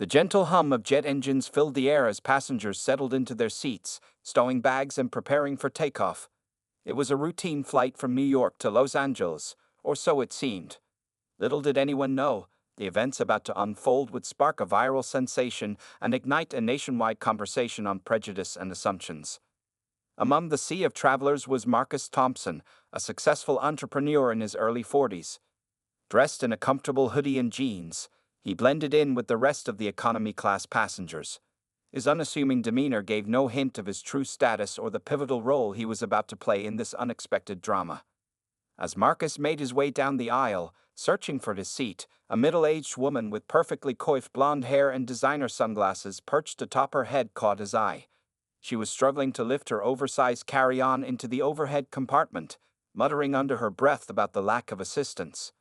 The gentle hum of jet engines filled the air as passengers settled into their seats, stowing bags and preparing for takeoff. It was a routine flight from New York to Los Angeles, or so it seemed. Little did anyone know, the events about to unfold would spark a viral sensation and ignite a nationwide conversation on prejudice and assumptions. Among the sea of travelers was Marcus Thompson, a successful entrepreneur in his early 40s. Dressed in a comfortable hoodie and jeans, he blended in with the rest of the economy class passengers. His unassuming demeanor gave no hint of his true status or the pivotal role he was about to play in this unexpected drama. As Marcus made his way down the aisle, searching for his seat, a middle-aged woman with perfectly coiffed blonde hair and designer sunglasses perched atop her head caught his eye. She was struggling to lift her oversized carry-on into the overhead compartment, muttering under her breath about the lack of assistance.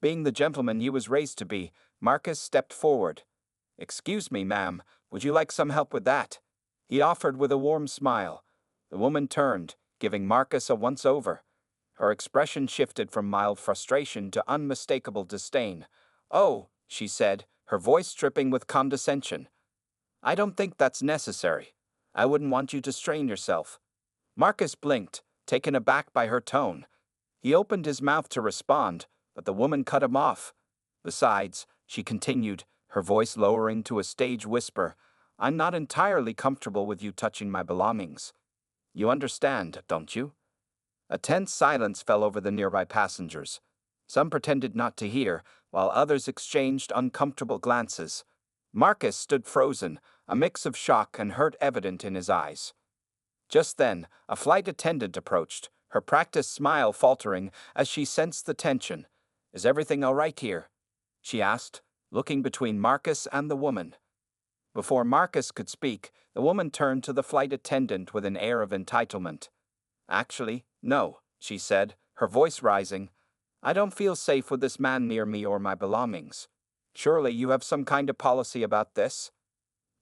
Being the gentleman he was raised to be, Marcus stepped forward. "Excuse me, ma'am, would you like some help with that?" he offered with a warm smile. The woman turned, giving Marcus a once-over. Her expression shifted from mild frustration to unmistakable disdain. "Oh," she said, her voice dripping with condescension. "I don't think that's necessary. I wouldn't want you to strain yourself." Marcus blinked, taken aback by her tone. He opened his mouth to respond, but the woman cut him off. "Besides," she continued, her voice lowering to a stage whisper, "I'm not entirely comfortable with you touching my belongings. You understand, don't you?" A tense silence fell over the nearby passengers. Some pretended not to hear, while others exchanged uncomfortable glances. Marcus stood frozen, a mix of shock and hurt evident in his eyes. Just then, a flight attendant approached, her practiced smile faltering as she sensed the tension. "Is everything all right here?" she asked, looking between Marcus and the woman. Before Marcus could speak, the woman turned to the flight attendant with an air of entitlement. "Actually, no," she said, her voice rising. "I don't feel safe with this man near me or my belongings. Surely you have some kind of policy about this?"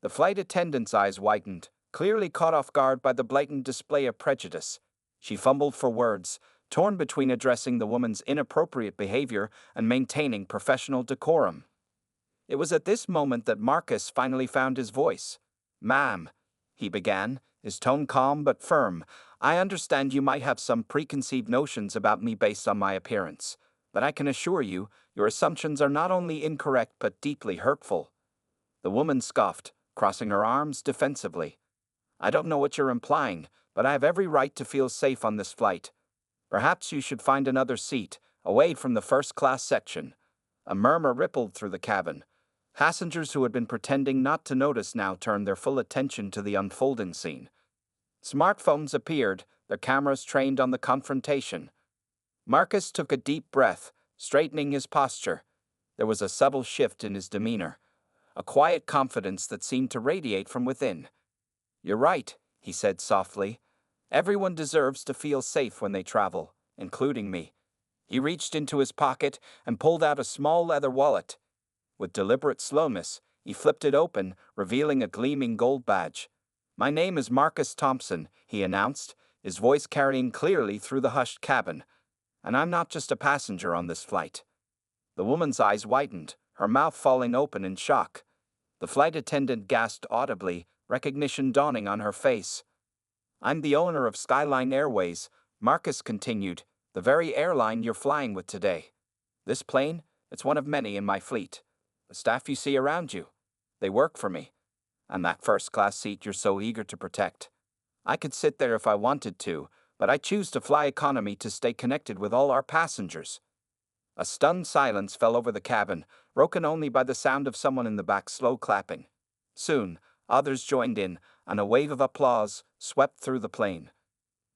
The flight attendant's eyes widened, clearly caught off guard by the blatant display of prejudice. She fumbled for words, torn between addressing the woman's inappropriate behavior and maintaining professional decorum. It was at this moment that Marcus finally found his voice. "Ma'am," he began, his tone calm but firm, "I understand you might have some preconceived notions about me based on my appearance, but I can assure you, your assumptions are not only incorrect but deeply hurtful." The woman scoffed, crossing her arms defensively. "I don't know what you're implying, but I have every right to feel safe on this flight. Perhaps you should find another seat, away from the first-class section." A murmur rippled through the cabin. Passengers who had been pretending not to notice now turned their full attention to the unfolding scene. Smartphones appeared, their cameras trained on the confrontation. Marcus took a deep breath, straightening his posture. There was a subtle shift in his demeanor, a quiet confidence that seemed to radiate from within. "You're right," he said softly. "Everyone deserves to feel safe when they travel, including me." He reached into his pocket and pulled out a small leather wallet. With deliberate slowness, he flipped it open, revealing a gleaming gold badge. "My name is Marcus Thompson," he announced, his voice carrying clearly through the hushed cabin. "And I'm not just a passenger on this flight." The woman's eyes widened, her mouth falling open in shock. The flight attendant gasped audibly, recognition dawning on her face. "I'm the owner of Skyline Airways," Marcus continued, "the very airline you're flying with today. This plane, it's one of many in my fleet. The staff you see around you, they work for me. And that first-class seat you're so eager to protect. I could sit there if I wanted to, but I choose to fly economy to stay connected with all our passengers." A stunned silence fell over the cabin, broken only by the sound of someone in the back slow clapping. Soon, others joined in, and a wave of applause swept through the plane.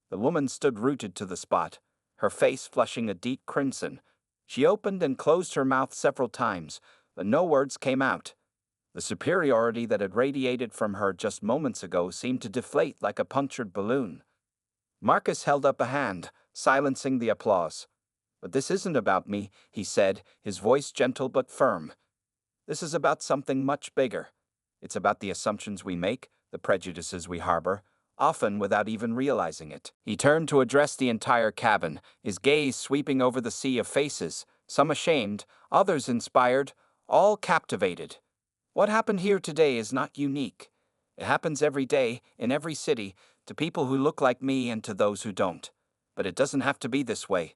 The woman stood rooted to the spot, her face flushing a deep crimson. She opened and closed her mouth several times, but no words came out. The superiority that had radiated from her just moments ago seemed to deflate like a punctured balloon. Marcus held up a hand, silencing the applause. "But this isn't about me," he said, his voice gentle but firm. "This is about something much bigger. It's about the assumptions we make, the prejudices we harbor, often without even realizing it." He turned to address the entire cabin, his gaze sweeping over the sea of faces, some ashamed, others inspired, all captivated. What happened here today is not unique. It happens every day, in every city, to people who look like me and to those who don't. But it doesn't have to be this way.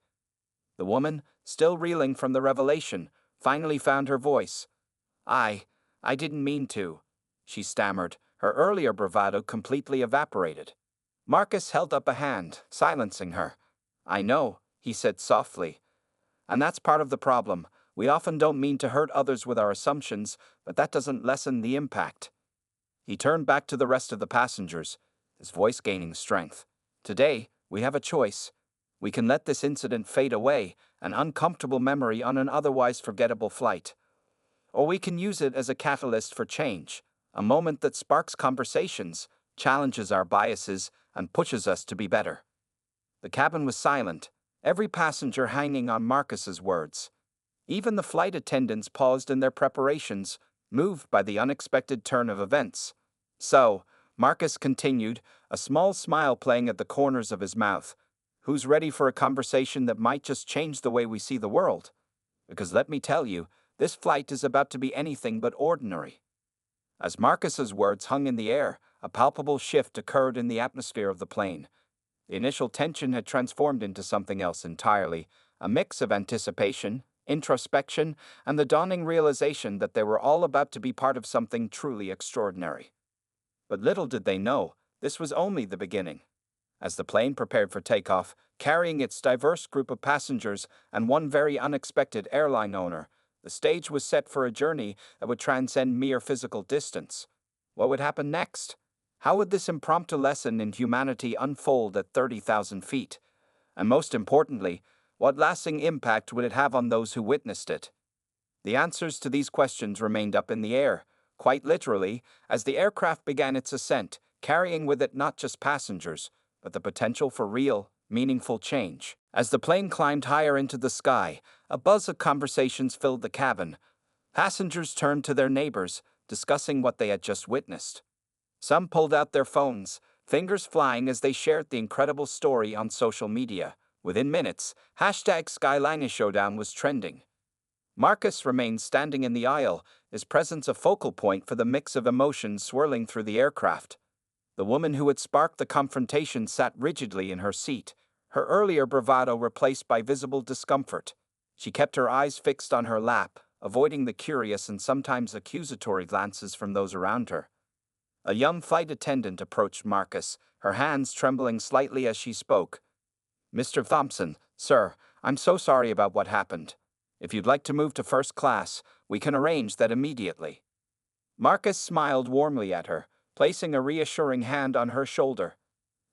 The woman, still reeling from the revelation, finally found her voice. I didn't mean to, she stammered, her earlier bravado completely evaporated. Marcus held up a hand, silencing her. I know, he said softly. And that's part of the problem. We often don't mean to hurt others with our assumptions, but that doesn't lessen the impact. He turned back to the rest of the passengers, his voice gaining strength. Today, we have a choice. We can let this incident fade away, an uncomfortable memory on an otherwise forgettable flight. Or we can use it as a catalyst for change, a moment that sparks conversations, challenges our biases, and pushes us to be better. The cabin was silent, every passenger hanging on Marcus's words. Even the flight attendants paused in their preparations, moved by the unexpected turn of events. So, Marcus continued, a small smile playing at the corners of his mouth. Who's ready for a conversation that might just change the way we see the world? Because let me tell you, this flight is about to be anything but ordinary. As Marcus's words hung in the air, a palpable shift occurred in the atmosphere of the plane. The initial tension had transformed into something else entirely, a mix of anticipation, introspection, and the dawning realization that they were all about to be part of something truly extraordinary. But little did they know, this was only the beginning. As the plane prepared for takeoff, carrying its diverse group of passengers and one very unexpected airline owner, the stage was set for a journey that would transcend mere physical distance. What would happen next? How would this impromptu lesson in humanity unfold at 30,000 feet? And most importantly, what lasting impact would it have on those who witnessed it? The answers to these questions remained up in the air, quite literally, as the aircraft began its ascent, carrying with it not just passengers, but the potential for real, meaningful change. As the plane climbed higher into the sky, a buzz of conversations filled the cabin. Passengers turned to their neighbors, discussing what they had just witnessed. Some pulled out their phones, fingers flying as they shared the incredible story on social media. Within minutes, #Skyline Showdown was trending. Marcus remained standing in the aisle, his presence a focal point for the mix of emotions swirling through the aircraft. The woman who had sparked the confrontation sat rigidly in her seat, her earlier bravado replaced by visible discomfort. She kept her eyes fixed on her lap, avoiding the curious and sometimes accusatory glances from those around her. A young flight attendant approached Marcus, her hands trembling slightly as she spoke. Mr. Thompson, sir, I'm so sorry about what happened. If you'd like to move to first class, we can arrange that immediately. Marcus smiled warmly at her, placing a reassuring hand on her shoulder.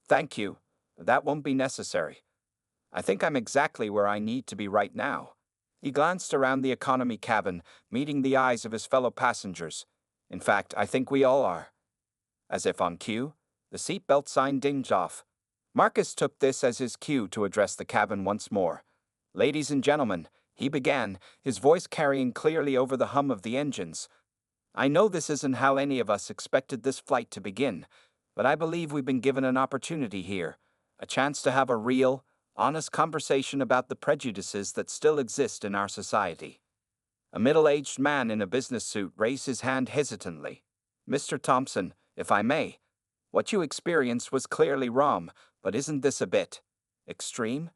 Thank you, but that won't be necessary. I think I'm exactly where I need to be right now. He glanced around the economy cabin, meeting the eyes of his fellow passengers. In fact, I think we all are. As if on cue, the seatbelt sign dinged off. Marcus took this as his cue to address the cabin once more. Ladies and gentlemen, he began, his voice carrying clearly over the hum of the engines. I know this isn't how any of us expected this flight to begin, but I believe we've been given an opportunity here, a chance to have a real, honest conversation about the prejudices that still exist in our society. A middle-aged man in a business suit raised his hand hesitantly. Mr. Thompson, if I may, what you experienced was clearly wrong, but isn't this a bit extreme?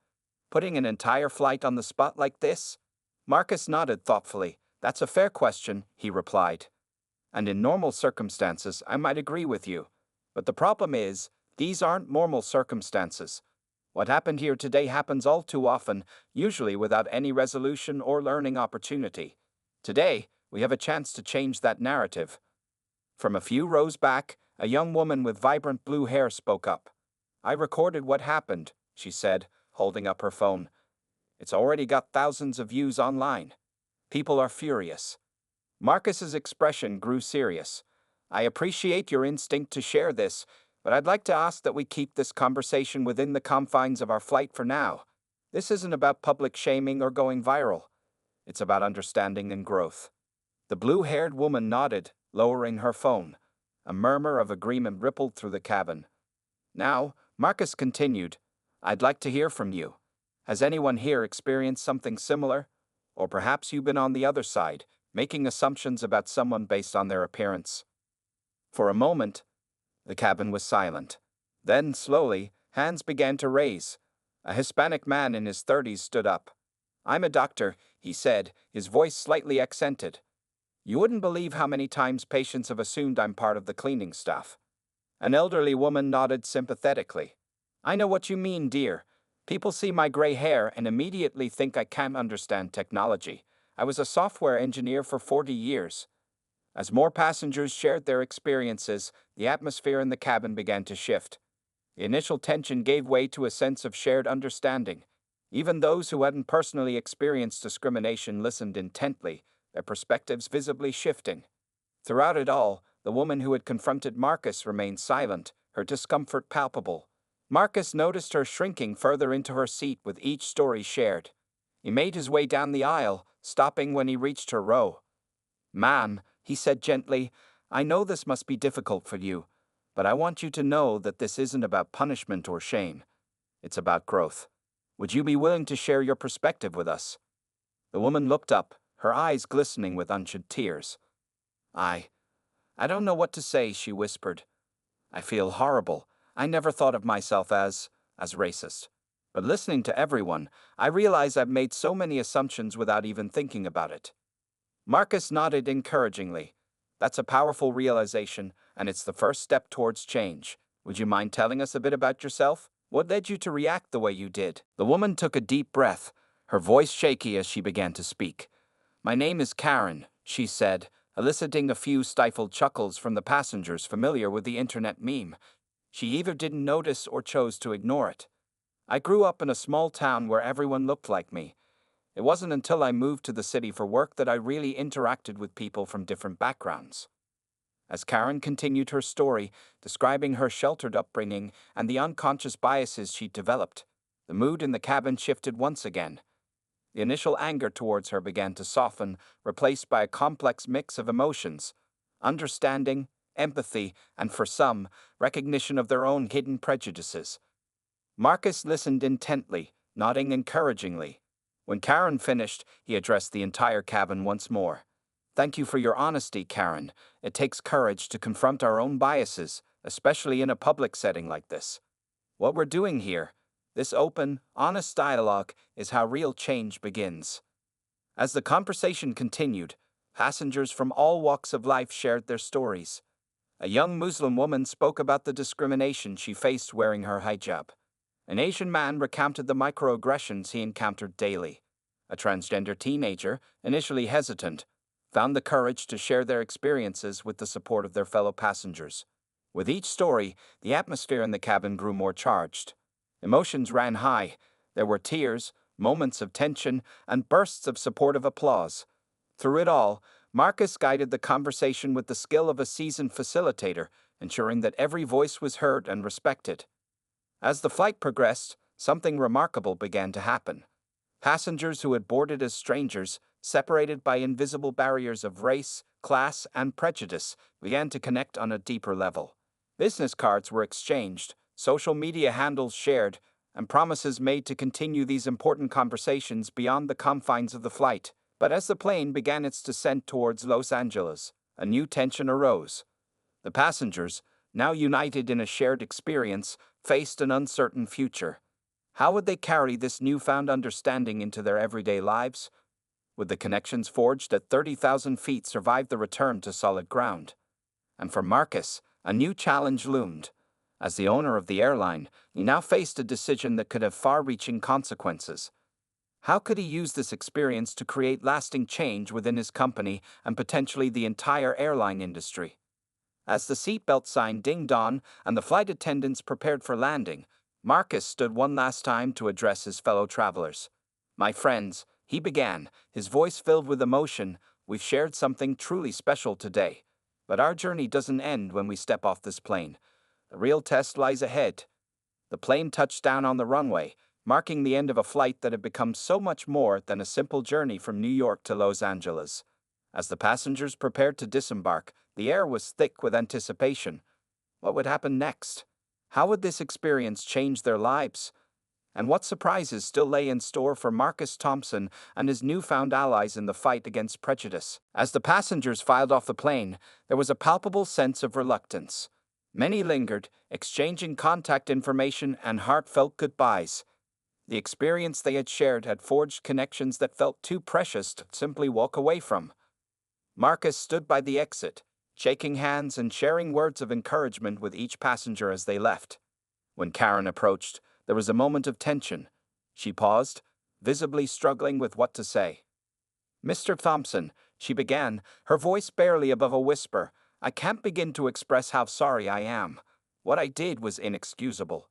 Putting an entire flight on the spot like this? Marcus nodded thoughtfully. That's a fair question, he replied. And in normal circumstances, I might agree with you. But the problem is, these aren't normal circumstances. What happened here today happens all too often, usually without any resolution or learning opportunity. Today, we have a chance to change that narrative. From a few rows back, a young woman with vibrant blue hair spoke up. I recorded what happened, she said, holding up her phone. It's already got thousands of views online. People are furious. Marcus's expression grew serious. I appreciate your instinct to share this, but I'd like to ask that we keep this conversation within the confines of our flight for now. This isn't about public shaming or going viral. It's about understanding and growth. The blue-haired woman nodded, lowering her phone. A murmur of agreement rippled through the cabin. Now, Marcus continued, I'd like to hear from you. Has anyone here experienced something similar? Or perhaps you've been on the other side, making assumptions about someone based on their appearance. For a moment, the cabin was silent. Then, slowly, hands began to raise. A Hispanic man in his 30s stood up. "I'm a doctor," he said, his voice slightly accented. "You wouldn't believe how many times patients have assumed I'm part of the cleaning staff." An elderly woman nodded sympathetically. "I know what you mean, dear. People see my gray hair and immediately think I can't understand technology. I was a software engineer for 40 years. As more passengers shared their experiences, the atmosphere in the cabin began to shift. The initial tension gave way to a sense of shared understanding. Even those who hadn't personally experienced discrimination listened intently, their perspectives visibly shifting. Throughout it all, the woman who had confronted Marcus remained silent, her discomfort palpable. Marcus noticed her shrinking further into her seat with each story shared. He made his way down the aisle, stopping when he reached her row. "Ma'am," he said gently, "I know this must be difficult for you, but I want you to know that this isn't about punishment or shame. It's about growth. Would you be willing to share your perspective with us?" The woman looked up, her eyes glistening with unshed tears. I don't know what to say," she whispered. "I feel horrible. I never thought of myself as racist. But listening to everyone, I realize I've made so many assumptions without even thinking about it." Marcus nodded encouragingly. "That's a powerful realization, and it's the first step towards change. Would you mind telling us a bit about yourself? What led you to react the way you did?" The woman took a deep breath, her voice shaky as she began to speak. "My name is Karen," she said, eliciting a few stifled chuckles from the passengers familiar with the internet meme. She either didn't notice or chose to ignore it. "I grew up in a small town where everyone looked like me. It wasn't until I moved to the city for work that I really interacted with people from different backgrounds." As Karen continued her story, describing her sheltered upbringing and the unconscious biases she'd developed, the mood in the cabin shifted once again. The initial anger towards her began to soften, replaced by a complex mix of emotions: understanding, empathy, and for some, recognition of their own hidden prejudices. Marcus listened intently, nodding encouragingly. When Karen finished, he addressed the entire cabin once more. "Thank you for your honesty, Karen. It takes courage to confront our own biases, especially in a public setting like this. What we're doing here, this open, honest dialogue, is how real change begins." As the conversation continued, passengers from all walks of life shared their stories. A young Muslim woman spoke about the discrimination she faced wearing her hijab. An Asian man recounted the microaggressions he encountered daily. A transgender teenager, initially hesitant, found the courage to share their experiences with the support of their fellow passengers. With each story, the atmosphere in the cabin grew more charged. Emotions ran high. There were tears, moments of tension, and bursts of supportive applause. Through it all, Marcus guided the conversation with the skill of a seasoned facilitator, ensuring that every voice was heard and respected. As the flight progressed, something remarkable began to happen. Passengers who had boarded as strangers, separated by invisible barriers of race, class, and prejudice, began to connect on a deeper level. Business cards were exchanged, social media handles shared, and promises made to continue these important conversations beyond the confines of the flight. But as the plane began its descent towards Los Angeles, a new tension arose. The passengers, now united in a shared experience, faced an uncertain future. How would they carry this newfound understanding into their everyday lives? Would the connections forged at 30,000 feet survive the return to solid ground? And for Marcus, a new challenge loomed. As the owner of the airline, he now faced a decision that could have far-reaching consequences. How could he use this experience to create lasting change within his company and potentially the entire airline industry? As the seatbelt sign dinged on and the flight attendants prepared for landing, Marcus stood one last time to address his fellow travelers. "My friends," he began, his voice filled with emotion, "we've shared something truly special today. But our journey doesn't end when we step off this plane. The real test lies ahead." The plane touched down on the runway, marking the end of a flight that had become so much more than a simple journey from New York to Los Angeles. As the passengers prepared to disembark, the air was thick with anticipation. What would happen next? How would this experience change their lives? And what surprises still lay in store for Marcus Thompson and his newfound allies in the fight against prejudice. As the passengers filed off the plane, there was a palpable sense of reluctance. Many lingered, exchanging contact information and heartfelt goodbyes. The experience they had shared had forged connections that felt too precious to simply walk away from. Marcus stood by the exit, shaking hands and sharing words of encouragement with each passenger as they left. When Karen approached, there was a moment of tension. She paused, visibly struggling with what to say. "Mr. Thompson," she began, her voice barely above a whisper, "I can't begin to express how sorry I am. What I did was inexcusable."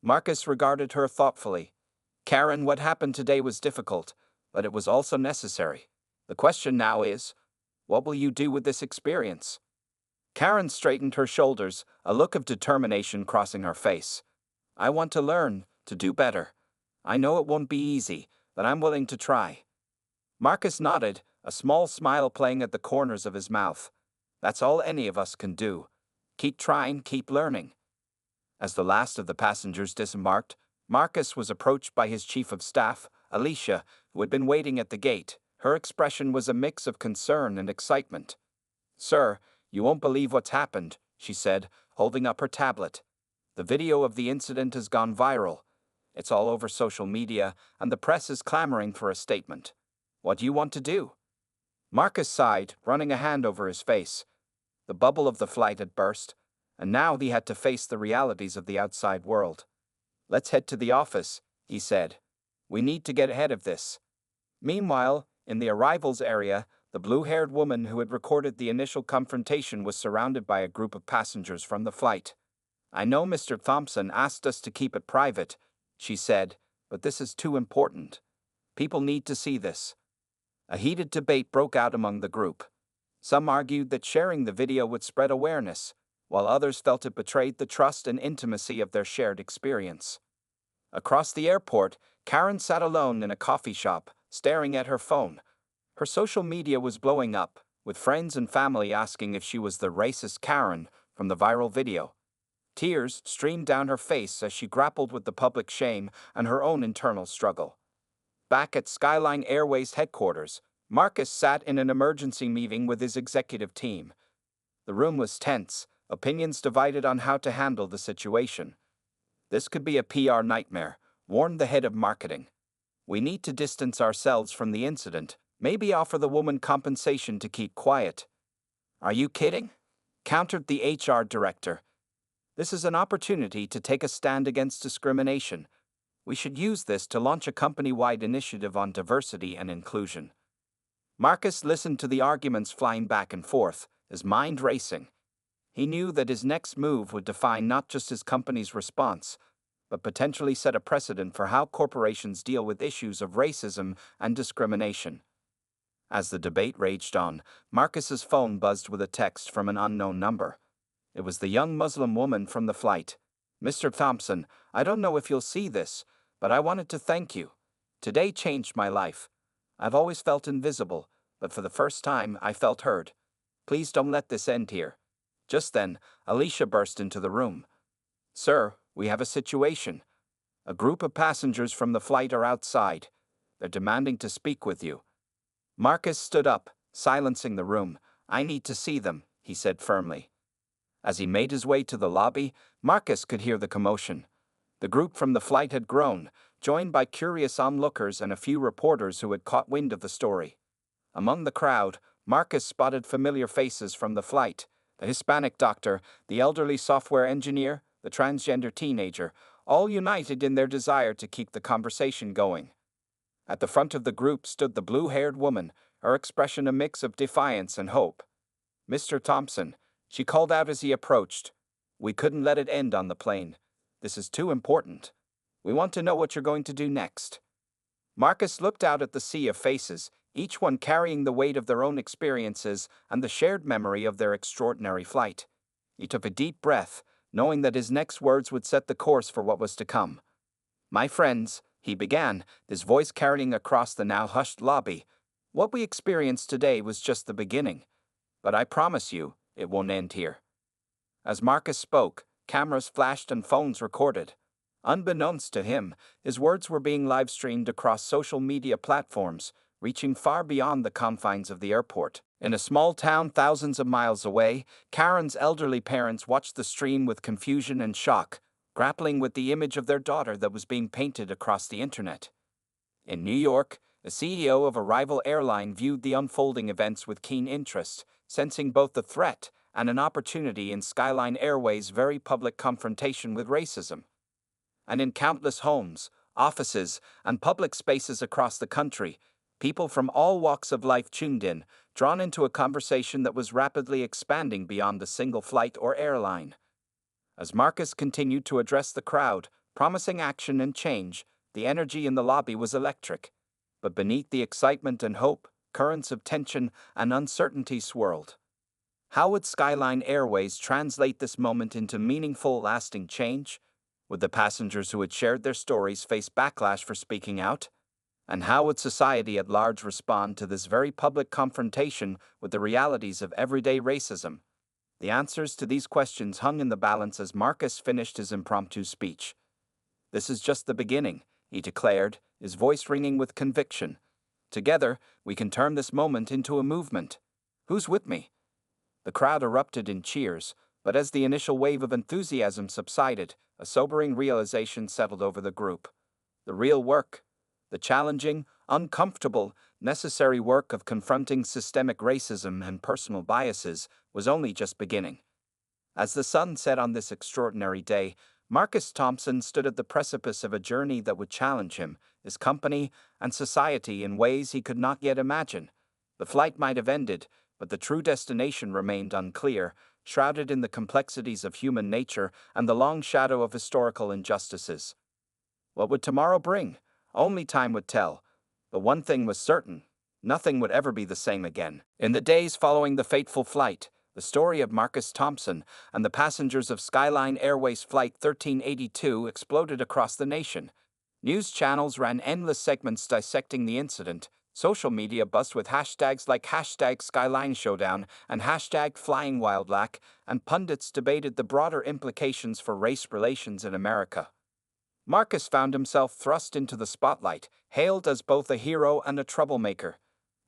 Marcus regarded her thoughtfully. "Karen, what happened today was difficult, but it was also necessary. The question now is, what will you do with this experience?" Karen straightened her shoulders, a look of determination crossing her face. "I want to learn, to do better. I know it won't be easy, but I'm willing to try." Marcus nodded, a small smile playing at the corners of his mouth. "That's all any of us can do. Keep trying, keep learning." As the last of the passengers disembarked, Marcus was approached by his chief of staff, Alicia, who had been waiting at the gate. Her expression was a mix of concern and excitement. "Sir, you won't believe what's happened," she said, holding up her tablet. "The video of the incident has gone viral. It's all over social media, and the press is clamoring for a statement. What do you want to do?" Marcus sighed, running a hand over his face. The bubble of the flight had burst, and now he had to face the realities of the outside world. "Let's head to the office," he said. "We need to get ahead of this." Meanwhile, in the arrivals area, the blue-haired woman who had recorded the initial confrontation was surrounded by a group of passengers from the flight. "I know Mr. Thompson asked us to keep it private," she said, "but this is too important. People need to see this." A heated debate broke out among the group. Some argued that sharing the video would spread awareness, while others felt it betrayed the trust and intimacy of their shared experience. Across the airport, Karen sat alone in a coffee shop, staring at her phone. Her social media was blowing up, with friends and family asking if she was the racist Karen from the viral video. Tears streamed down her face as she grappled with the public shame and her own internal struggle. Back at Skyline Airways headquarters, Marcus sat in an emergency meeting with his executive team. The room was tense, opinions divided on how to handle the situation. "This could be a PR nightmare," warned the head of marketing. "We need to distance ourselves from the incident, maybe offer the woman compensation to keep quiet." "Are you kidding?" countered the HR director. "This is an opportunity to take a stand against discrimination. We should use this to launch a company-wide initiative on diversity and inclusion." Marcus listened to the arguments flying back and forth, his mind racing. He knew that his next move would define not just his company's response, but potentially set a precedent for how corporations deal with issues of racism and discrimination. As the debate raged on, Marcus's phone buzzed with a text from an unknown number. It was the young Muslim woman from the flight. "Mr. Thompson, I don't know if you'll see this, but I wanted to thank you. Today changed my life. I've always felt invisible, but for the first time I felt heard. Please don't let this end here." Just then, Alicia burst into the room. "Sir, we have a situation. A group of passengers from the flight are outside. They're demanding to speak with you." Marcus stood up, silencing the room. "I need to see them," he said firmly. As he made his way to the lobby, Marcus could hear the commotion. The group from the flight had grown, joined by curious onlookers and a few reporters who had caught wind of the story. Among the crowd, Marcus spotted familiar faces from the flight: the Hispanic doctor, the elderly software engineer, the transgender teenager, all united in their desire to keep the conversation going. At the front of the group stood the blue-haired woman, her expression a mix of defiance and hope. "Mr. Thompson," she called out as he approached, "we couldn't let it end on the plane. This is too important. We want to know what you're going to do next." Marcus looked out at the sea of faces, each one carrying the weight of their own experiences and the shared memory of their extraordinary flight. He took a deep breath, knowing that his next words would set the course for what was to come. "My friends," he began, his voice carrying across the now hushed lobby, "what we experienced today was just the beginning. But I promise you, it won't end here." As Marcus spoke, cameras flashed and phones recorded. Unbeknownst to him, his words were being live-streamed across social media platforms, reaching far beyond the confines of the airport. In a small town thousands of miles away, Karen's elderly parents watched the stream with confusion and shock, grappling with the image of their daughter that was being painted across the internet. In New York, the CEO of a rival airline viewed the unfolding events with keen interest, sensing both the threat and an opportunity in Skyline Airways' very public confrontation with racism. And in countless homes, offices, and public spaces across the country, people from all walks of life tuned in, drawn into a conversation that was rapidly expanding beyond the single flight or airline. As Marcus continued to address the crowd, promising action and change, the energy in the lobby was electric. But beneath the excitement and hope, currents of tension and uncertainty swirled. How would Skyline Airways translate this moment into meaningful, lasting change? Would the passengers who had shared their stories face backlash for speaking out? And how would society at large respond to this very public confrontation with the realities of everyday racism? The answers to these questions hung in the balance as Marcus finished his impromptu speech. "This is just the beginning," he declared, his voice ringing with conviction. "Together, we can turn this moment into a movement. Who's with me?" The crowd erupted in cheers, but as the initial wave of enthusiasm subsided, a sobering realization settled over the group. The real work, the challenging, uncomfortable, necessary work of confronting systemic racism and personal biases, was only just beginning. As the sun set on this extraordinary day, Marcus Thompson stood at the precipice of a journey that would challenge him, his company, and society in ways he could not yet imagine. The flight might have ended, but the true destination remained unclear, shrouded in the complexities of human nature and the long shadow of historical injustices. What would tomorrow bring? Only time would tell. But one thing was certain: nothing would ever be the same again. In the days following the fateful flight, the story of Marcus Thompson and the passengers of Skyline Airways Flight 1382 exploded across the nation. News channels ran endless segments dissecting the incident. Social media buzzed with hashtags like #SkylineShowdown and #FlyingWildlack, and pundits debated the broader implications for race relations in America. Marcus found himself thrust into the spotlight, hailed as both a hero and a troublemaker.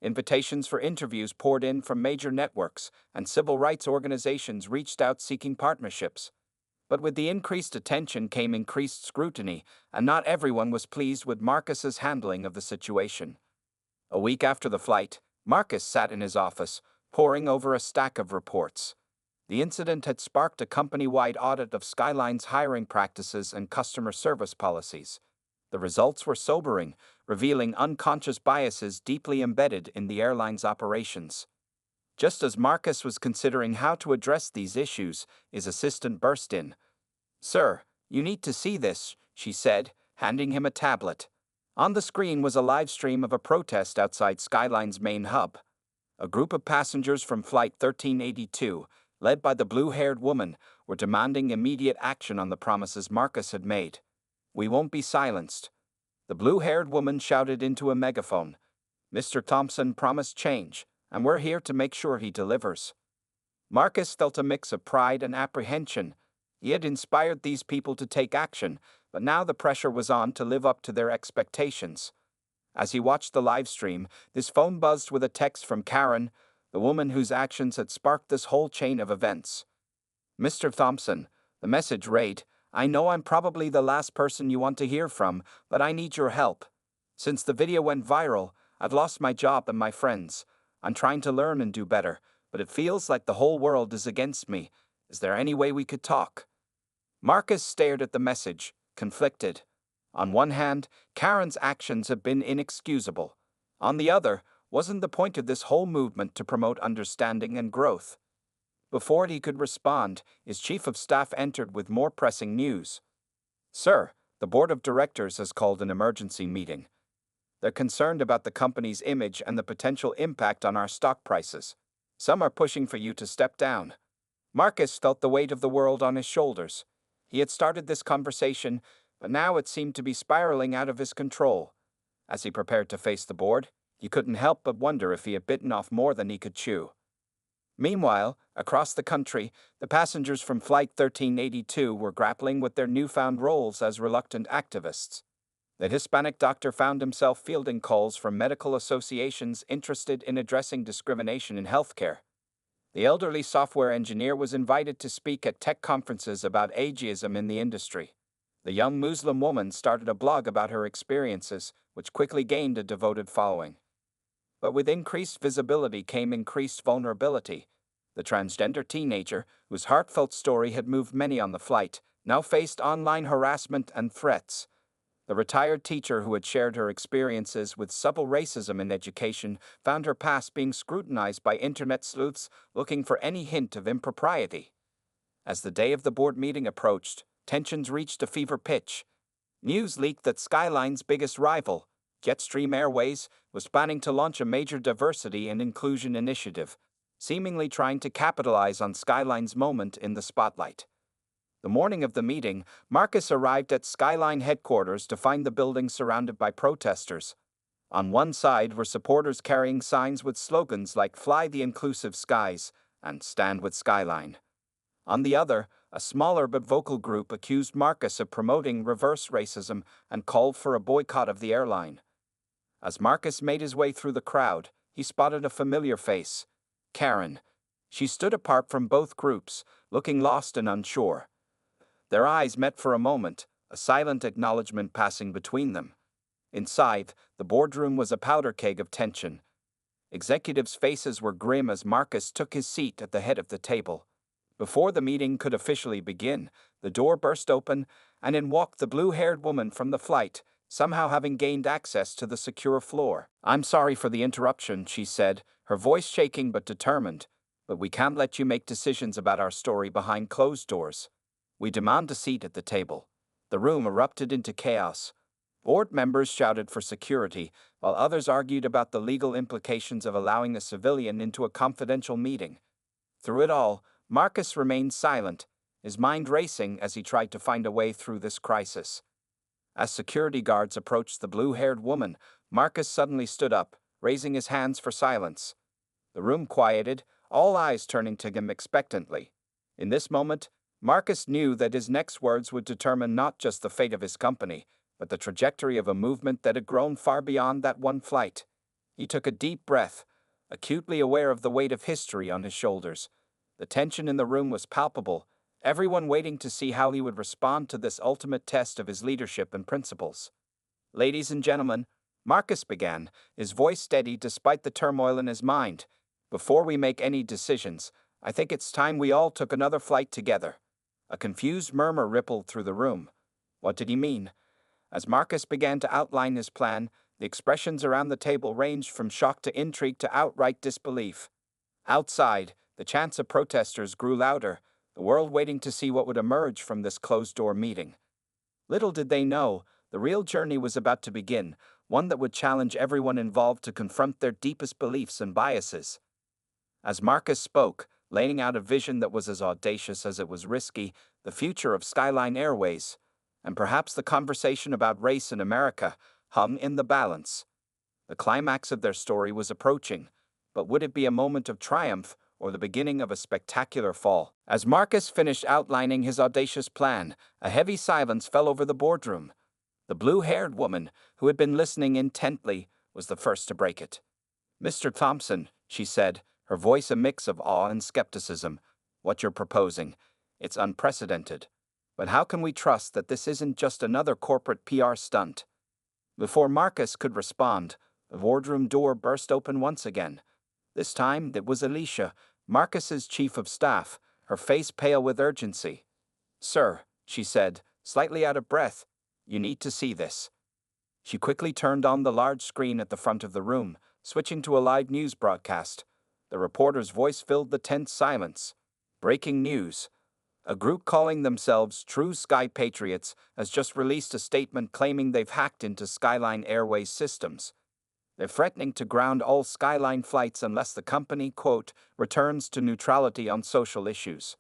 Invitations for interviews poured in from major networks, and civil rights organizations reached out seeking partnerships. But with the increased attention came increased scrutiny, and not everyone was pleased with Marcus's handling of the situation. A week after the flight, Marcus sat in his office, poring over a stack of reports. The incident had sparked a company-wide audit of Skyline's hiring practices and customer service policies. The results were sobering, revealing unconscious biases deeply embedded in the airline's operations. Just as Marcus was considering how to address these issues, his assistant burst in. "Sir, you need to see this," she said, handing him a tablet. On the screen was a live stream of a protest outside Skyline's main hub. A group of passengers from Flight 1382, led by the blue-haired woman, were demanding immediate action on the promises Marcus had made. "We won't be silenced." The blue-haired woman shouted into a megaphone. "Mr. Thompson promised change, and we're here to make sure he delivers." Marcus felt a mix of pride and apprehension. He had inspired these people to take action, but now the pressure was on to live up to their expectations. As he watched the live stream, his phone buzzed with a text from Karen, the woman whose actions had sparked this whole chain of events. "Mr. Thompson," the message read, "I know I'm probably the last person you want to hear from, but I need your help. Since the video went viral, I've lost my job and my friends. I'm trying to learn and do better, but it feels like the whole world is against me. Is there any way we could talk?" Marcus stared at the message, conflicted. On one hand, Karen's actions had been inexcusable. On the other, wasn't the point of this whole movement to promote understanding and growth? Before he could respond, his chief of staff entered with more pressing news. "Sir, the board of directors has called an emergency meeting. They're concerned about the company's image and the potential impact on our stock prices. Some are pushing for you to step down." Marcus felt the weight of the world on his shoulders. He had started this conversation, but now it seemed to be spiraling out of his control. As he prepared to face the board, he couldn't help but wonder if he had bitten off more than he could chew. Meanwhile, across the country, the passengers from Flight 1382 were grappling with their newfound roles as reluctant activists. The Hispanic doctor found himself fielding calls from medical associations interested in addressing discrimination in healthcare. The elderly software engineer was invited to speak at tech conferences about ageism in the industry. The young Muslim woman started a blog about her experiences, which quickly gained a devoted following. But with increased visibility came increased vulnerability. The transgender teenager, whose heartfelt story had moved many on the flight, now faced online harassment and threats. The retired teacher who had shared her experiences with subtle racism in education found her past being scrutinized by internet sleuths looking for any hint of impropriety. As the day of the board meeting approached, tensions reached a fever pitch. News leaked that Skyline's biggest rival, Jetstream Airways, was planning to launch a major diversity and inclusion initiative, seemingly trying to capitalize on Skyline's moment in the spotlight. The morning of the meeting, Marcus arrived at Skyline headquarters to find the building surrounded by protesters. On one side were supporters carrying signs with slogans like "Fly the Inclusive Skies" and "Stand with Skyline." On the other, a smaller but vocal group accused Marcus of promoting reverse racism and called for a boycott of the airline. As Marcus made his way through the crowd, he spotted a familiar face, Karen. She stood apart from both groups, looking lost and unsure. Their eyes met for a moment, a silent acknowledgement passing between them. Inside, the boardroom was a powder keg of tension. Executives' faces were grim as Marcus took his seat at the head of the table. Before the meeting could officially begin, the door burst open, and in walked the blue-haired woman from the flight, somehow having gained access to the secure floor. "I'm sorry for the interruption," she said, her voice shaking but determined, "but we can't let you make decisions about our story behind closed doors. We demand a seat at the table." The room erupted into chaos. Board members shouted for security, while others argued about the legal implications of allowing a civilian into a confidential meeting. Through it all, Marcus remained silent, his mind racing as he tried to find a way through this crisis. As security guards approached the blue-haired woman, Marcus suddenly stood up, raising his hands for silence. The room quieted, all eyes turning to him expectantly. In this moment, Marcus knew that his next words would determine not just the fate of his company, but the trajectory of a movement that had grown far beyond that one flight. He took a deep breath, acutely aware of the weight of history on his shoulders. The tension in the room was palpable, everyone waiting to see how he would respond to this ultimate test of his leadership and principles. "Ladies and gentlemen," Marcus began, his voice steady despite the turmoil in his mind, "before we make any decisions, I think it's time we all took another flight together." A confused murmur rippled through the room. What did he mean? As Marcus began to outline his plan, the expressions around the table ranged from shock to intrigue to outright disbelief. Outside, the chants of protesters grew louder, the world waiting to see what would emerge from this closed-door meeting. Little did they know, the real journey was about to begin, one that would challenge everyone involved to confront their deepest beliefs and biases. As Marcus spoke, laying out a vision that was as audacious as it was risky, the future of Skyline Airways, and perhaps the conversation about race in America, hung in the balance. The climax of their story was approaching, but would it be a moment of triumph or the beginning of a spectacular fall? As Marcus finished outlining his audacious plan, a heavy silence fell over the boardroom. The blue-haired woman, who had been listening intently, was the first to break it. "Mr. Thompson," she said, her voice a mix of awe and skepticism, "what you're proposing, it's unprecedented. But how can we trust that this isn't just another corporate PR stunt?" Before Marcus could respond, the boardroom door burst open once again. This time it was Alicia, Marcus's chief of staff, her face pale with urgency. "Sir," she said, slightly out of breath, "you need to see this." She quickly turned on the large screen at the front of the room, switching to a live news broadcast. The reporter's voice filled the tense silence. "Breaking news. A group calling themselves True Sky Patriots has just released a statement claiming they've hacked into Skyline Airways systems. They're threatening to ground all Skyline flights unless the company, quote, returns to neutrality on social issues."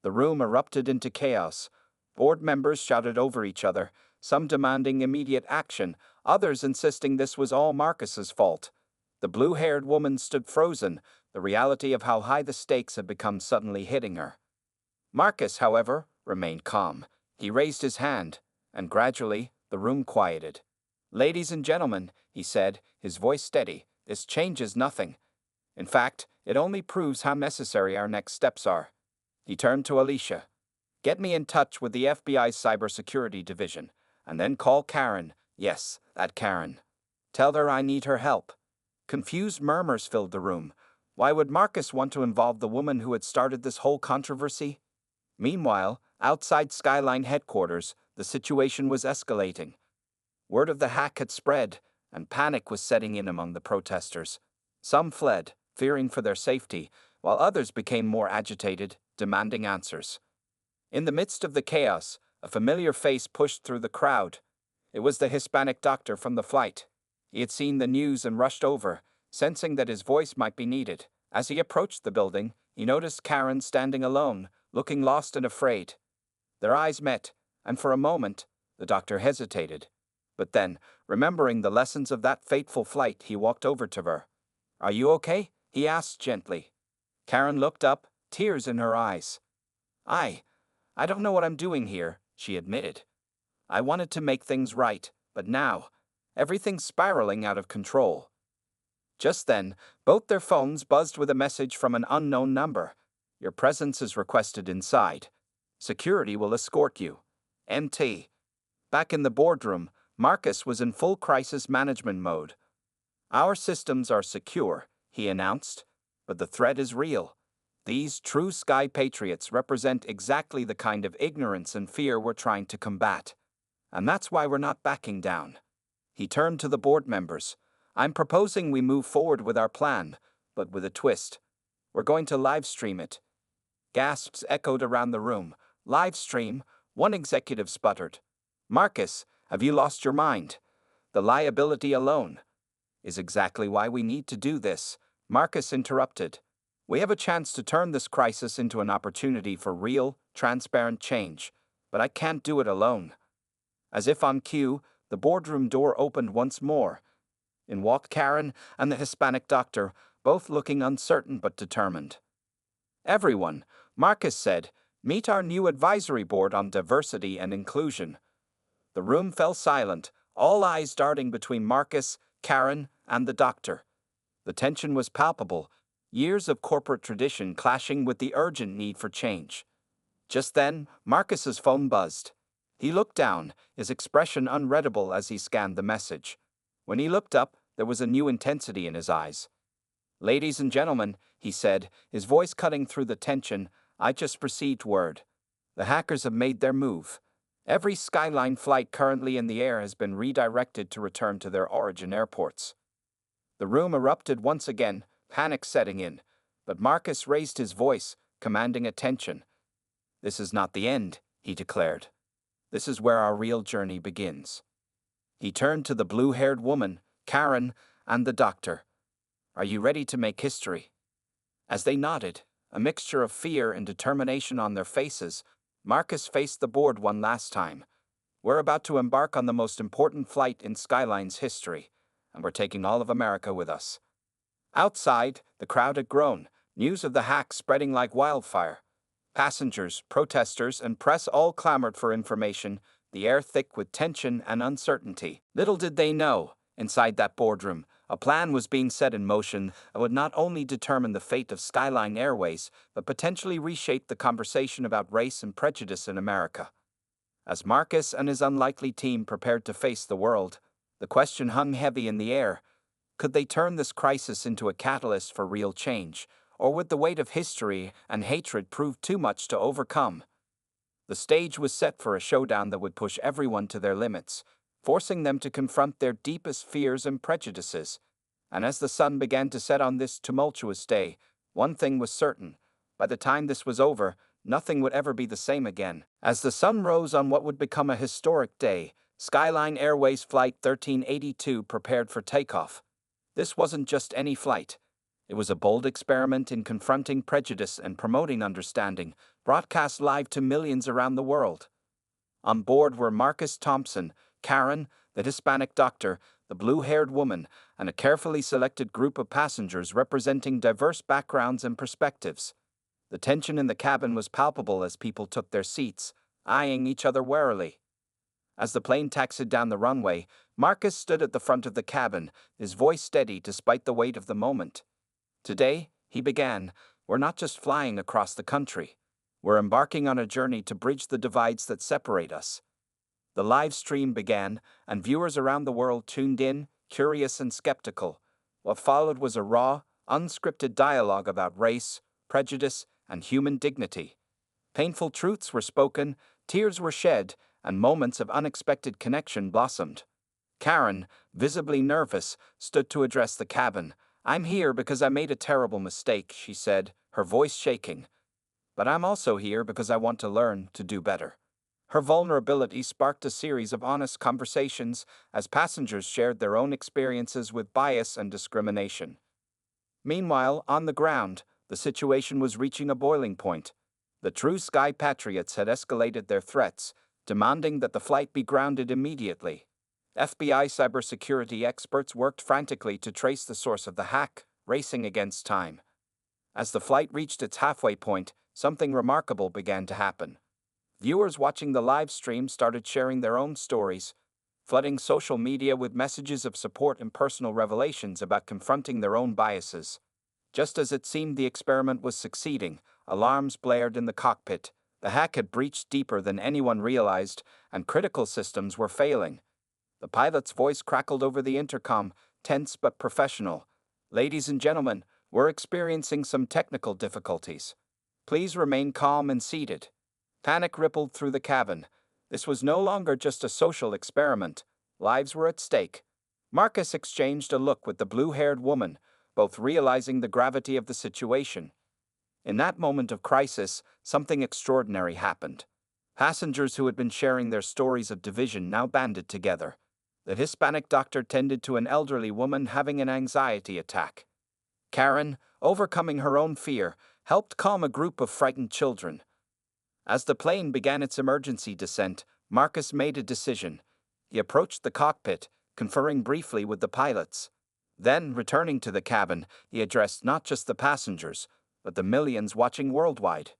The room erupted into chaos. Board members shouted over each other, some demanding immediate action, others insisting this was all Marcus's fault. The blue-haired woman stood frozen, the reality of how high the stakes had become suddenly hitting her. Marcus, however, remained calm. He raised his hand, and gradually the room quieted. "Ladies and gentlemen," he said, his voice steady, "this changes nothing. In fact, it only proves how necessary our next steps are." He turned to Alicia. "Get me in touch with the FBI's cybersecurity division, and then call Karen. Yes, that Karen. Tell her I need her help." Confused murmurs filled the room. Why would Marcus want to involve the woman who had started this whole controversy? Meanwhile, outside Skyline headquarters, the situation was escalating. Word of the hack had spread, and panic was setting in among the protesters. Some fled, fearing for their safety, while others became more agitated, demanding answers. In the midst of the chaos, a familiar face pushed through the crowd. It was the Hispanic doctor from the flight. He had seen the news and rushed over, sensing that his voice might be needed. As he approached the building, he noticed Karen standing alone, looking lost and afraid. Their eyes met, and for a moment, the doctor hesitated. But then, remembering the lessons of that fateful flight, he walked over to her. "Are you okay?" he asked gently. Karen looked up, tears in her eyes. I don't know what I'm doing here," she admitted. "I wanted to make things right, but now, everything's spiraling out of control." Just then, both their phones buzzed with a message from an unknown number. "Your presence is requested inside. Security will escort you. MT." Back in the boardroom, Marcus was in full crisis management mode. "Our systems are secure," he announced, "but the threat is real. These true Sky Patriots represent exactly the kind of ignorance and fear we're trying to combat. And that's why we're not backing down." He turned to the board members. "I'm proposing we move forward with our plan, but with a twist. We're going to live stream it." Gasps echoed around the room. "Live stream?" One executive sputtered. "Marcus, have you lost your mind? The liability alone." "Is exactly why we need to do this," Marcus interrupted. "We have a chance to turn this crisis into an opportunity for real, transparent change, but I can't do it alone." As if on cue, the boardroom door opened once more. In walked Karen and the Hispanic doctor, both looking uncertain but determined. "Everyone," Marcus said, "meet our new advisory board on diversity and inclusion." The room fell silent, all eyes darting between Marcus, Karen, and the doctor. The tension was palpable, years of corporate tradition clashing with the urgent need for change. Just then, Marcus's phone buzzed. He looked down, his expression unreadable as he scanned the message. When he looked up, there was a new intensity in his eyes. "Ladies and gentlemen," he said, his voice cutting through the tension, "I just received word. The hackers have made their move. Every Skyline flight currently in the air has been redirected to return to their origin airports." The room erupted once again, panic setting in, but Marcus raised his voice, commanding attention. "This is not the end," he declared. "This is where our real journey begins." He turned to the blue-haired woman, Karen, and the doctor. "Are you ready to make history?" As they nodded, a mixture of fear and determination on their faces, Marcus faced the board one last time. "We're about to embark on the most important flight in Skyline's history, and we're taking all of America with us." Outside, the crowd had grown, news of the hack spreading like wildfire. Passengers, protesters, and press all clamored for information, the air thick with tension and uncertainty. Little did they know, inside that boardroom, a plan was being set in motion that would not only determine the fate of Skyline Airways, but potentially reshape the conversation about race and prejudice in America. As Marcus and his unlikely team prepared to face the world, the question hung heavy in the air. Could they turn this crisis into a catalyst for real change, or would the weight of history and hatred prove too much to overcome? The stage was set for a showdown that would push everyone to their limits, forcing them to confront their deepest fears and prejudices. And as the sun began to set on this tumultuous day, one thing was certain. By the time this was over, nothing would ever be the same again. As the sun rose on what would become a historic day, Skyline Airways Flight 1382 prepared for takeoff. This wasn't just any flight. It was a bold experiment in confronting prejudice and promoting understanding, broadcast live to millions around the world. On board were Marcus Thompson, Karen, the Hispanic doctor, the blue-haired woman, and a carefully selected group of passengers representing diverse backgrounds and perspectives. The tension in the cabin was palpable as people took their seats, eyeing each other warily. As the plane taxied down the runway, Marcus stood at the front of the cabin, his voice steady despite the weight of the moment. "Today," he began, "we're not just flying across the country. We're embarking on a journey to bridge the divides that separate us." The live stream began, and viewers around the world tuned in, curious and skeptical. What followed was a raw, unscripted dialogue about race, prejudice, and human dignity. Painful truths were spoken, tears were shed, and moments of unexpected connection blossomed. Karen, visibly nervous, stood to address the cabin. "I'm here because I made a terrible mistake," she said, her voice shaking. "But I'm also here because I want to learn to do better." Her vulnerability sparked a series of honest conversations as passengers shared their own experiences with bias and discrimination. Meanwhile, on the ground, the situation was reaching a boiling point. The True Sky Patriots had escalated their threats, demanding that the flight be grounded immediately. FBI cybersecurity experts worked frantically to trace the source of the hack, racing against time. As the flight reached its halfway point, something remarkable began to happen. Viewers watching the live stream started sharing their own stories, flooding social media with messages of support and personal revelations about confronting their own biases. Just as it seemed the experiment was succeeding, alarms blared in the cockpit. The hack had breached deeper than anyone realized, and critical systems were failing. The pilot's voice crackled over the intercom, tense but professional. "Ladies and gentlemen, we're experiencing some technical difficulties. Please remain calm and seated." Panic rippled through the cabin. This was no longer just a social experiment. Lives were at stake. Marcus exchanged a look with the blue-haired woman, both realizing the gravity of the situation. In that moment of crisis, something extraordinary happened. Passengers who had been sharing their stories of division now banded together. The Hispanic doctor tended to an elderly woman having an anxiety attack. Karen, overcoming her own fear, helped calm a group of frightened children. As the plane began its emergency descent, Marcus made a decision. He approached the cockpit, conferring briefly with the pilots. Then, returning to the cabin, he addressed not just the passengers, but the millions watching worldwide.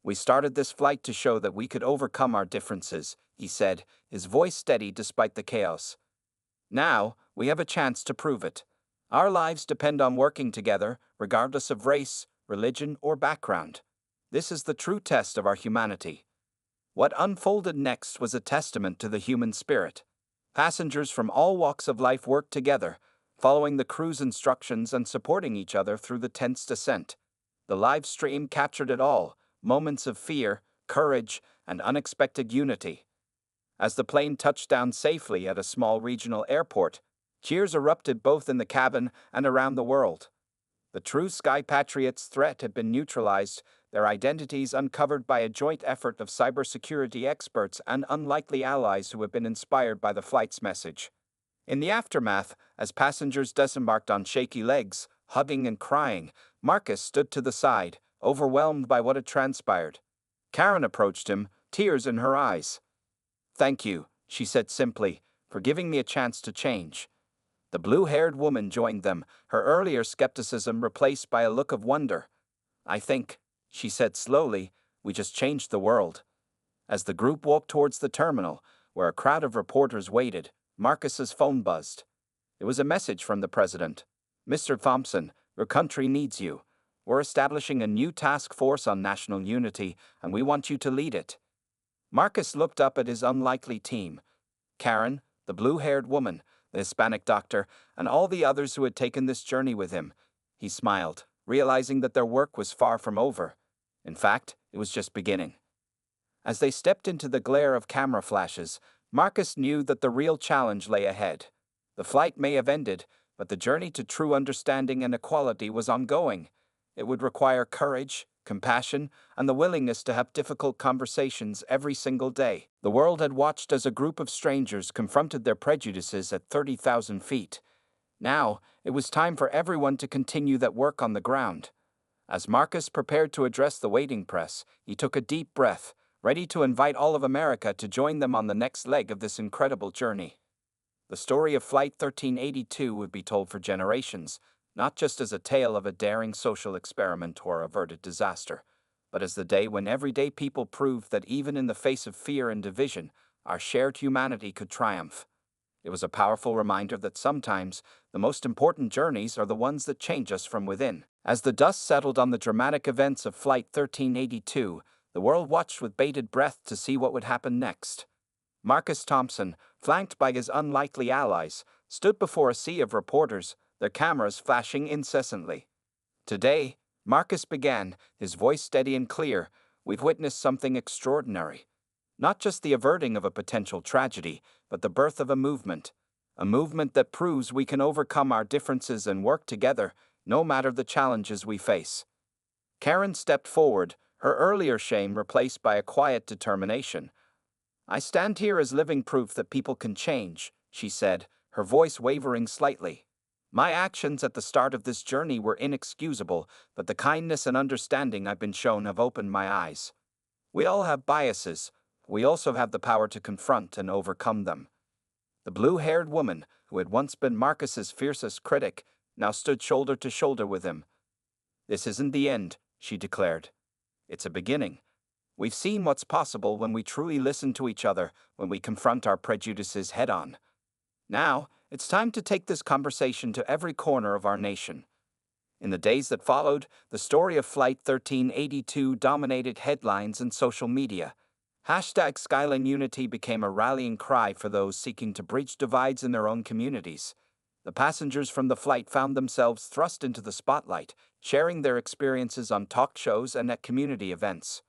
"We started this flight to show that we could overcome our differences," he said, his voice steady despite the chaos. "Now, we have a chance to prove it. Our lives depend on working together, regardless of race, religion, or background. This is the true test of our humanity." What unfolded next was a testament to the human spirit. Passengers from all walks of life worked together, following the crew's instructions and supporting each other through the tense descent. The live stream captured it all: moments of fear, courage, and unexpected unity. As the plane touched down safely at a small regional airport, cheers erupted both in the cabin and around the world. The True Sky Patriots' threat had been neutralized, their identities uncovered by a joint effort of cybersecurity experts and unlikely allies who had been inspired by the flight's message. In the aftermath, as passengers disembarked on shaky legs, hugging and crying, Marcus stood to the side, overwhelmed by what had transpired. Karen approached him, tears in her eyes. "Thank you," she said simply, "for giving me a chance to change." The blue-haired woman joined them, her earlier skepticism replaced by a look of wonder. "I think," she said slowly, "we just changed the world." As the group walked towards the terminal, where a crowd of reporters waited, Marcus's phone buzzed. It was a message from the president. "Mr. Thompson, your country needs you. We're establishing a new task force on national unity, and we want you to lead it." Marcus looked up at his unlikely team. Karen, the blue-haired woman, the Hispanic doctor, and all the others who had taken this journey with him. He smiled, realizing that their work was far from over. In fact, it was just beginning. As they stepped into the glare of camera flashes, Marcus knew that the real challenge lay ahead. The flight may have ended, but the journey to true understanding and equality was ongoing. It would require courage, compassion, and the willingness to have difficult conversations every single day. The world had watched as a group of strangers confronted their prejudices at 30,000 feet. Now, it was time for everyone to continue that work on the ground. As Marcus prepared to address the waiting press, he took a deep breath, ready to invite all of America to join them on the next leg of this incredible journey. the story of Flight 1382 would be told for generations, not just as a tale of a daring social experiment or averted disaster, but as the day when everyday people proved that even in the face of fear and division, our shared humanity could triumph. It was a powerful reminder that sometimes the most important journeys are the ones that change us from within. As the dust settled on the dramatic events of Flight 1382, the world watched with bated breath to see what would happen next. Marcus Thompson, flanked by his unlikely allies, stood before a sea of reporters, their cameras flashing incessantly. "Today," Marcus began, his voice steady and clear, "we've witnessed something extraordinary. Not just the averting of a potential tragedy, but the birth of a movement that proves we can overcome our differences and work together, no matter the challenges we face." Karen stepped forward, her earlier shame replaced by a quiet determination. "I stand here as living proof that people can change," she said, her voice wavering slightly. "My actions at the start of this journey were inexcusable, but the kindness and understanding I've been shown have opened my eyes. We all have biases. We also have the power to confront and overcome them." The blue-haired woman, who had once been Marcus's fiercest critic, now stood shoulder to shoulder with him. "This isn't the end," she declared. "It's a beginning. We've seen what's possible when we truly listen to each other, when we confront our prejudices head-on. Now, it's time to take this conversation to every corner of our nation." In the days that followed, the story of Flight 1382 dominated headlines and social media. Hashtag Skyline Unity became a rallying cry for those seeking to bridge divides in their own communities. The passengers from the flight found themselves thrust into the spotlight, sharing their experiences on talk shows and at community events.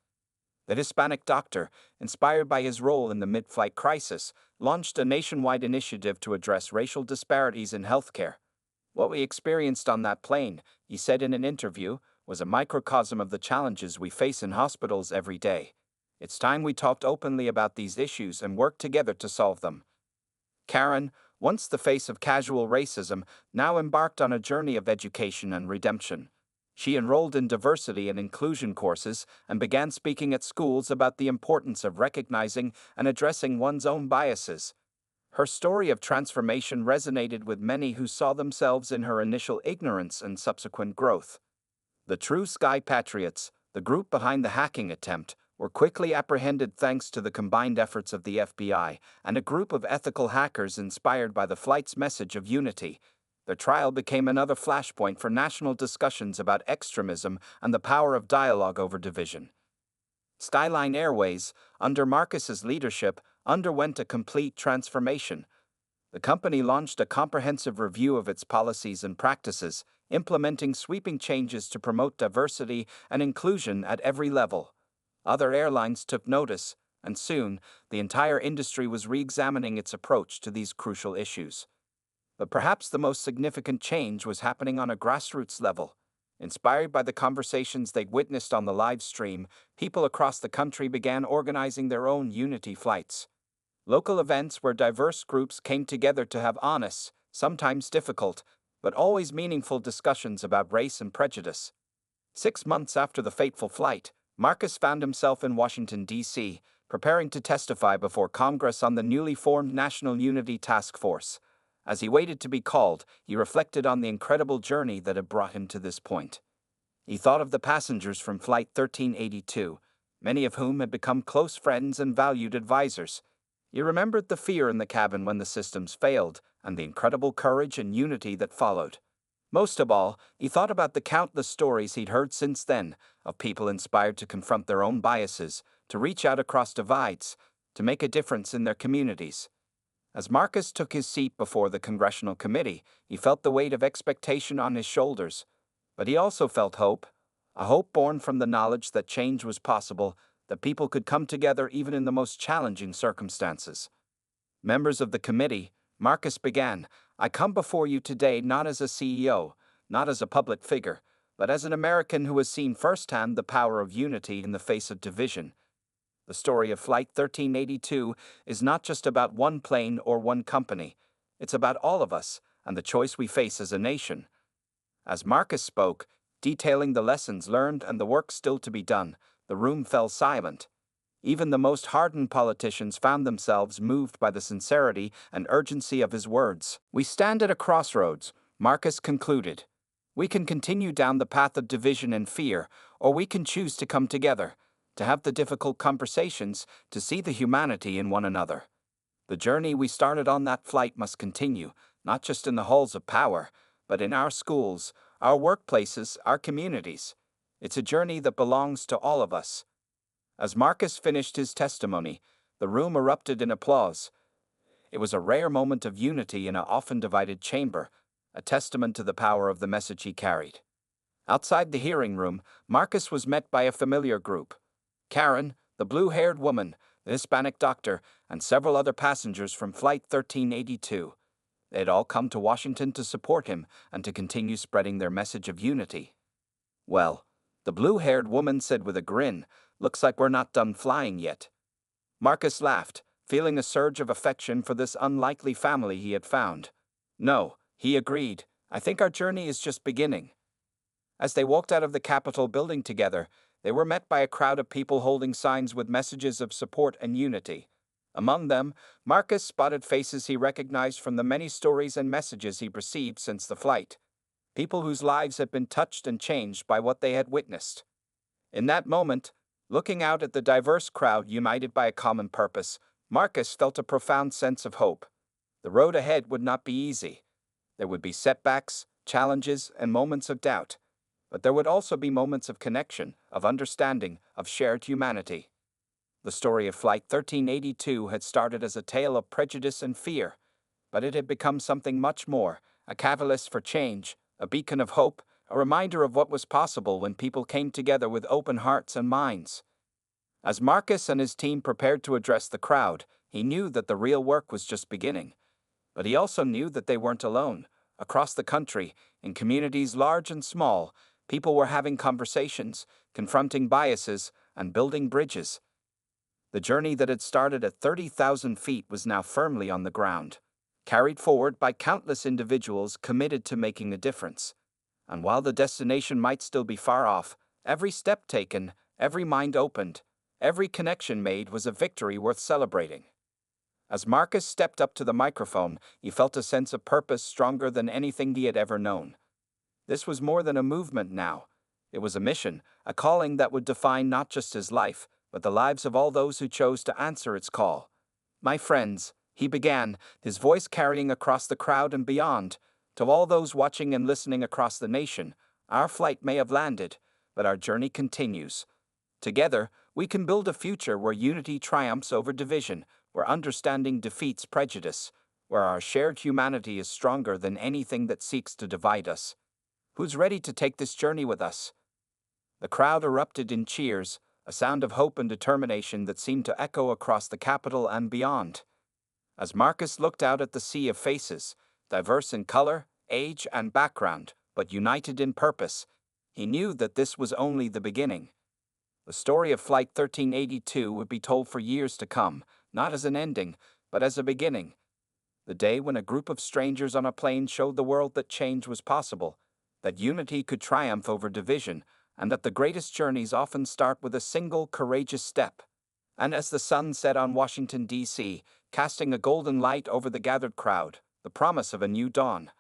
The Hispanic doctor, inspired by his role in the mid-flight crisis, launched a nationwide initiative to address racial disparities in healthcare. "What we experienced on that plane," he said in an interview, "was a microcosm of the challenges we face in hospitals every day. It's time we talked openly about these issues and worked together to solve them." Karen, once the face of casual racism, now embarked on a journey of education and redemption. She enrolled in diversity and inclusion courses and began speaking at schools about the importance of recognizing and addressing one's own biases. Her story of transformation resonated with many who saw themselves in her initial ignorance and subsequent growth. The True Sky Patriots, the group behind the hacking attempt, were quickly apprehended thanks to the combined efforts of the FBI and a group of ethical hackers inspired by the flight's message of unity. Their trial became another flashpoint for national discussions about extremism and the power of dialogue over division. Skyline Airways, under Marcus's leadership, underwent a complete transformation. The company launched a comprehensive review of its policies and practices, implementing sweeping changes to promote diversity and inclusion at every level. Other airlines took notice, and soon, the entire industry was re-examining its approach to these crucial issues. But perhaps the most significant change was happening on a grassroots level. Inspired by the conversations they'd witnessed on the live stream, people across the country began organizing their own unity flights. Local events where diverse groups came together to have honest, sometimes difficult, but always meaningful discussions about race and prejudice. 6 months after the fateful flight, Marcus found himself in Washington, D.C., preparing to testify before Congress on the newly formed National Unity Task Force. As he waited to be called, he reflected on the incredible journey that had brought him to this point. He thought of the passengers from Flight 1382, many of whom had become close friends and valued advisors. He remembered the fear in the cabin when the systems failed, and the incredible courage and unity that followed. Most of all, he thought about the countless stories he'd heard since then, of people inspired to confront their own biases, to reach out across divides, to make a difference in their communities. As Marcus took his seat before the congressional committee, he felt the weight of expectation on his shoulders. But he also felt hope, a hope born from the knowledge that change was possible, that people could come together even in the most challenging circumstances. "Members of the committee," Marcus began, "I come before you today not as a CEO, not as a public figure, but as an American who has seen firsthand the power of unity in the face of division. The story of Flight 1382 is not just about one plane or one company. It's about all of us and the choice we face as a nation." As Marcus spoke, detailing the lessons learned and the work still to be done, the room fell silent. Even the most hardened politicians found themselves moved by the sincerity and urgency of his words. "We stand at a crossroads," Marcus concluded. "We can continue down the path of division and fear, or we can choose to come together, to have the difficult conversations, to see the humanity in one another. The journey we started on that flight must continue, not just in the halls of power, but in our schools, our workplaces, our communities. It's a journey that belongs to all of us." As Marcus finished his testimony, the room erupted in applause. It was a rare moment of unity in an often divided chamber, a testament to the power of the message he carried. Outside the hearing room, Marcus was met by a familiar group. Karen, the blue-haired woman, the Hispanic doctor, and several other passengers from Flight 1382. They had all come to Washington to support him and to continue spreading their message of unity. "Well," the blue-haired woman said with a grin, "looks like we're not done flying yet." Marcus laughed, feeling a surge of affection for this unlikely family he had found. "No," he agreed, "I think our journey is just beginning." As they walked out of the Capitol building together, they were met by a crowd of people holding signs with messages of support and unity. Among them, Marcus spotted faces he recognized from the many stories and messages he received since the flight. People whose lives had been touched and changed by what they had witnessed. In that moment, looking out at the diverse crowd united by a common purpose, Marcus felt a profound sense of hope. The road ahead would not be easy. There would be setbacks, challenges, and moments of doubt. But there would also be moments of connection, of understanding, of shared humanity. The story of Flight 1382 had started as a tale of prejudice and fear, but it had become something much more, a catalyst for change, a beacon of hope, a reminder of what was possible when people came together with open hearts and minds. As Marcus and his team prepared to address the crowd, he knew that the real work was just beginning. But he also knew that they weren't alone. Across the country, in communities large and small, people were having conversations, confronting biases, and building bridges. The journey that had started at 30,000 feet was now firmly on the ground, carried forward by countless individuals committed to making a difference. And while the destination might still be far off, every step taken, every mind opened, every connection made was a victory worth celebrating. As Marcus stepped up to the microphone, he felt a sense of purpose stronger than anything he had ever known. This was more than a movement now. It was a mission, a calling that would define not just his life, but the lives of all those who chose to answer its call. "My friends," he began, his voice carrying across the crowd and beyond, "to all those watching and listening across the nation, our flight may have landed, but our journey continues. Together, we can build a future where unity triumphs over division, where understanding defeats prejudice, where our shared humanity is stronger than anything that seeks to divide us. Who's ready to take this journey with us?" The crowd erupted in cheers, a sound of hope and determination that seemed to echo across the Capitol and beyond. As Marcus looked out at the sea of faces, diverse in color, age, and background, but united in purpose, he knew that this was only the beginning. The story of Flight 1382 would be told for years to come, not as an ending, but as a beginning. The day when a group of strangers on a plane showed the world that change was possible, that unity could triumph over division, and that the greatest journeys often start with a single courageous step. And as the sun set on Washington, D.C., casting a golden light over the gathered crowd, the promise of a new dawn,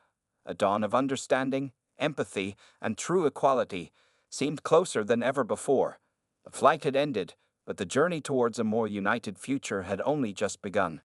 a dawn of understanding, empathy, and true equality, seemed closer than ever before. The flight had ended, but the journey towards a more united future had only just begun.